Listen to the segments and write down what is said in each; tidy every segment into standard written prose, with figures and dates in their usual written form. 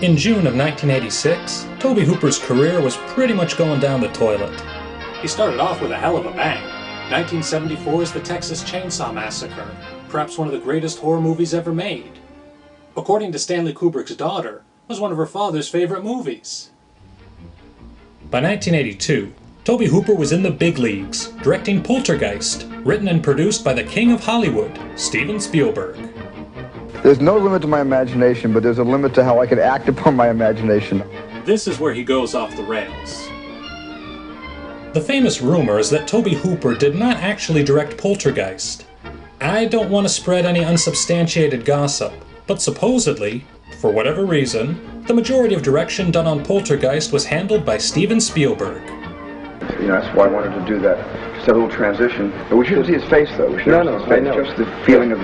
In June of 1986, Tobe Hooper's career was pretty much going down the toilet. He started off with a hell of a bang. 1974's The Texas Chainsaw Massacre, perhaps one of the greatest horror movies ever made. According to Stanley Kubrick's daughter, it was one of her father's favorite movies. By 1982, Tobe Hooper was in the big leagues, directing Poltergeist, written and produced by the king of Hollywood, Steven Spielberg. There's no limit to my imagination, but there's a limit to how I can act upon my imagination. This is where he goes off the rails. The famous rumor is that Tobe Hooper did not actually direct Poltergeist. I don't want to spread any unsubstantiated gossip, but supposedly, for whatever reason, the majority of direction done on Poltergeist was handled by Steven Spielberg. That's why I wanted to do that. Just that little transition. But we shouldn't see his face, though. We shouldn't see his face. Just the feeling of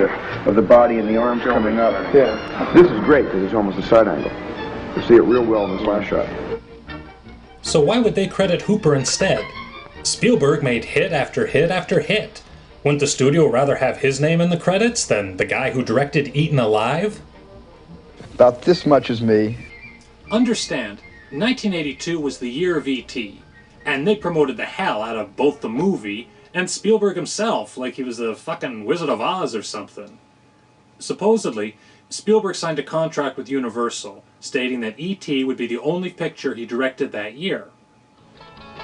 the body and the arms coming up. Yeah. This is great because it's almost a side angle. You see it real well in this last shot. So why would they credit Hooper instead? Spielberg made hit after hit after hit. Wouldn't the studio rather have his name in the credits than the guy who directed Eaten Alive? About this much is me. Understand, 1982 was the year of E.T., and they promoted the hell out of both the movie and Spielberg himself like he was the fucking Wizard of Oz or something. Supposedly, Spielberg signed a contract with Universal, stating that E.T. would be the only picture he directed that year.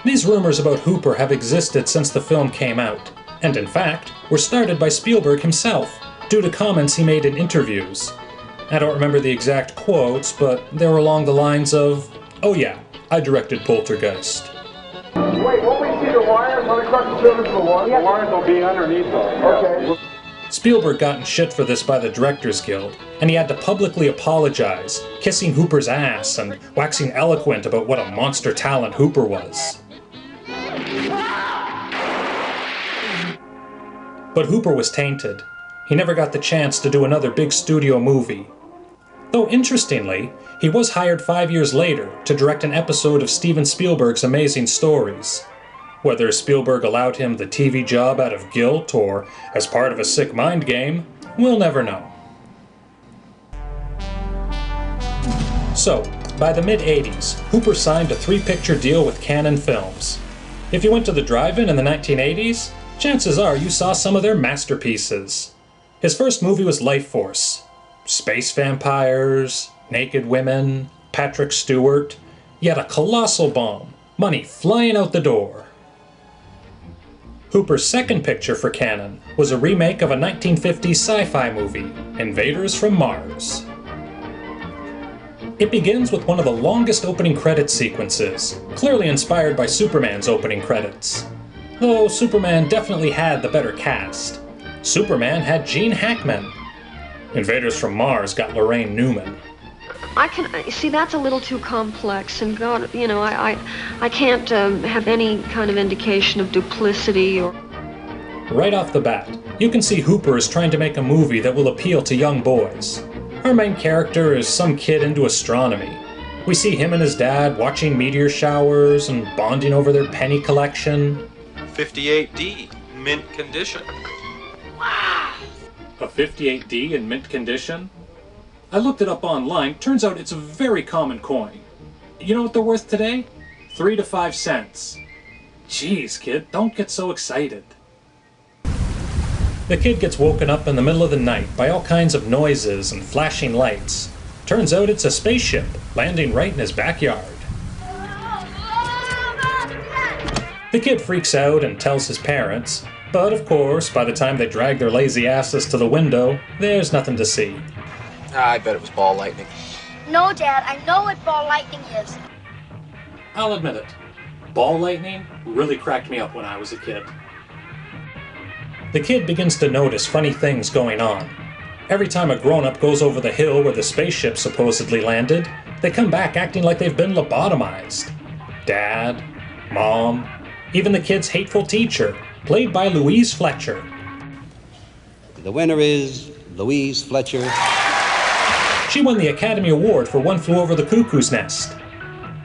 These rumors about Hooper have existed since the film came out, and in fact, were started by Spielberg himself, due to comments he made in interviews. I don't remember the exact quotes, but they were along the lines of, "Oh yeah, I directed Poltergeist." Wait, won't we see the wires? Will they cut the surface of the wires? The wires will be underneath them. Okay. Spielberg got in shit for this by the Directors Guild, and he had to publicly apologize, kissing Hooper's ass and waxing eloquent about what a monster talent Hooper was. But Hooper was tainted. He never got the chance to do another big studio movie. Though interestingly, he was hired 5 years later to direct an episode of Steven Spielberg's Amazing Stories. Whether Spielberg allowed him the TV job out of guilt or as part of a sick mind game, we'll never know. So, by the mid-80s, Hooper signed a 3-picture deal with Cannon Films. If you went to the drive-in in the 1980s, chances are you saw some of their masterpieces. His first movie was Life Force. Space vampires, naked women, Patrick Stewart, yet a colossal bomb, money flying out the door. Hooper's second picture for Cannon was a remake of a 1950s sci-fi movie, Invaders From Mars. It begins with one of the longest opening credits sequences, clearly inspired by Superman's opening credits. Though Superman definitely had the better cast. Superman had Gene Hackman. Invaders from Mars got Lorraine Newman. See, that's a little too complex, and God, I can't have any kind of indication of duplicity or... Right off the bat, you can see Hooper is trying to make a movie that will appeal to young boys. Our main character is some kid into astronomy. We see him and his dad watching meteor showers and bonding over their penny collection. 58D, mint condition. Wow! A 58D in mint condition? I looked it up online. Turns out it's a very common coin. You know what they're worth today? 3 to 5 cents. Jeez, kid, don't get so excited. The kid gets woken up in the middle of the night by all kinds of noises and flashing lights. Turns out it's a spaceship landing right in his backyard. The kid freaks out and tells his parents, but of course, by the time they drag their lazy asses to the window, there's nothing to see. I bet it was ball lightning. No, Dad, I know what ball lightning is. I'll admit it. Ball lightning really cracked me up when I was a kid. The kid begins to notice funny things going on. Every time a grown-up goes over the hill where the spaceship supposedly landed, they come back acting like they've been lobotomized. Dad, Mom, even the kid's hateful teacher, played by Louise Fletcher. The winner is Louise Fletcher. She won the Academy Award for One Flew Over the Cuckoo's Nest.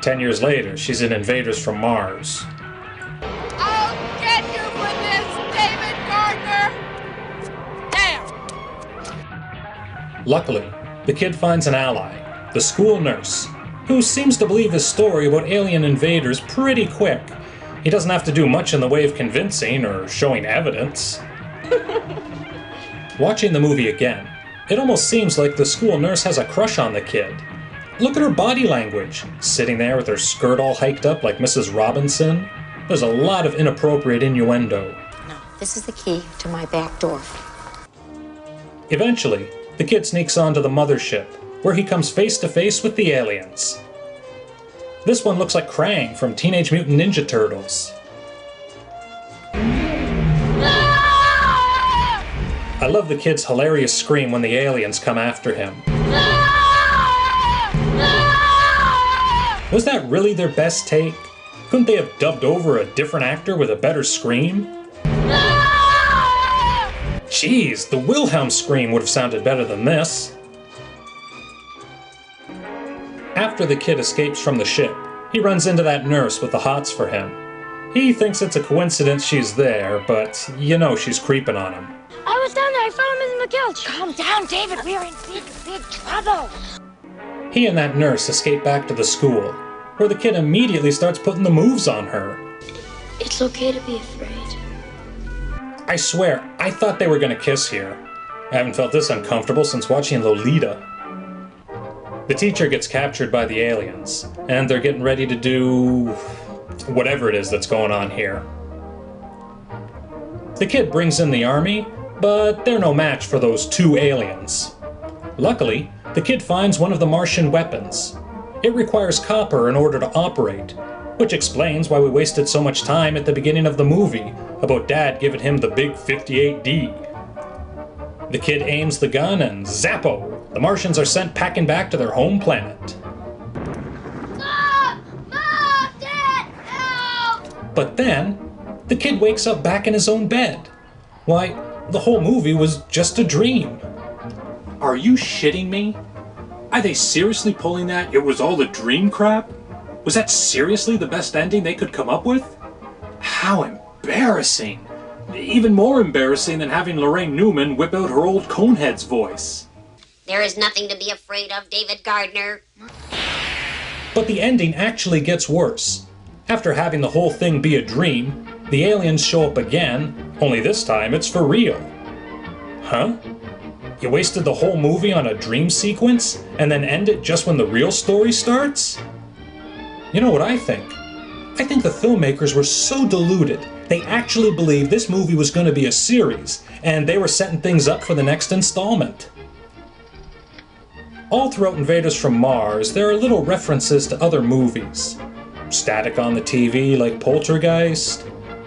10 years later, she's in Invaders from Mars. I'll get you for this, David Gardner! Damn! Luckily, the kid finds an ally, the school nurse, who seems to believe his story about alien invaders pretty quick. He doesn't have to do much in the way of convincing or showing evidence. Watching the movie again, it almost seems like the school nurse has a crush on the kid. Look at her body language, sitting there with her skirt all hiked up like Mrs. Robinson. There's a lot of inappropriate innuendo. No, this is the key to my back door. Eventually, the kid sneaks onto the mothership, where he comes face to face with the aliens. This one looks like Krang from Teenage Mutant Ninja Turtles. I love the kid's hilarious scream when the aliens come after him. Was that really their best take? Couldn't they have dubbed over a different actor with a better scream? Jeez, the Wilhelm scream would have sounded better than this. After the kid escapes from the ship, he runs into that nurse with the hots for him. He thinks it's a coincidence she's there, but you know she's creeping on him. I was down there. I found Mrs. McKelch. Calm down, David. We're in big trouble. He and that nurse escape back to the school, where the kid immediately starts putting the moves on her. It's okay to be afraid. I swear, I thought they were gonna kiss here. I haven't felt this uncomfortable since watching Lolita. The teacher gets captured by the aliens, and they're getting ready to do whatever it is that's going on here. The kid brings in the army, but they're no match for those two aliens. Luckily, the kid finds one of the Martian weapons. It requires copper in order to operate, which explains why we wasted so much time at the beginning of the movie about Dad giving him the big 58D. The kid aims the gun and zappo! The Martians are sent packing back to their home planet. Mom! Mom! Dad! Help! But then, the kid wakes up back in his own bed. Why, the whole movie was just a dream. Are you shitting me? Are they seriously pulling that "it was all a dream" crap? Was that seriously the best ending they could come up with? How embarrassing! Even more embarrassing than having Lorraine Newman whip out her old Conehead's voice. There is nothing to be afraid of, David Gardner. But the ending actually gets worse. After having the whole thing be a dream, the aliens show up again, only this time it's for real. Huh? You wasted the whole movie on a dream sequence, and then end it just when the real story starts? You know what I think? I think the filmmakers were so deluded, they actually believed this movie was going to be a series, and they were setting things up for the next installment. All throughout Invaders from Mars, there are little references to other movies. Static on the TV like Poltergeist,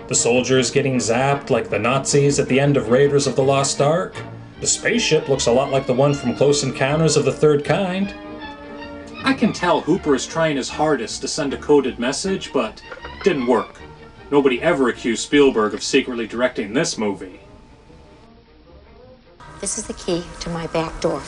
the soldiers getting zapped like the Nazis at the end of Raiders of the Lost Ark, the spaceship looks a lot like the one from Close Encounters of the Third Kind. I can tell Hooper is trying his hardest to send a coded message, but it didn't work. Nobody ever accused Spielberg of secretly directing this movie. This is the key to my back door.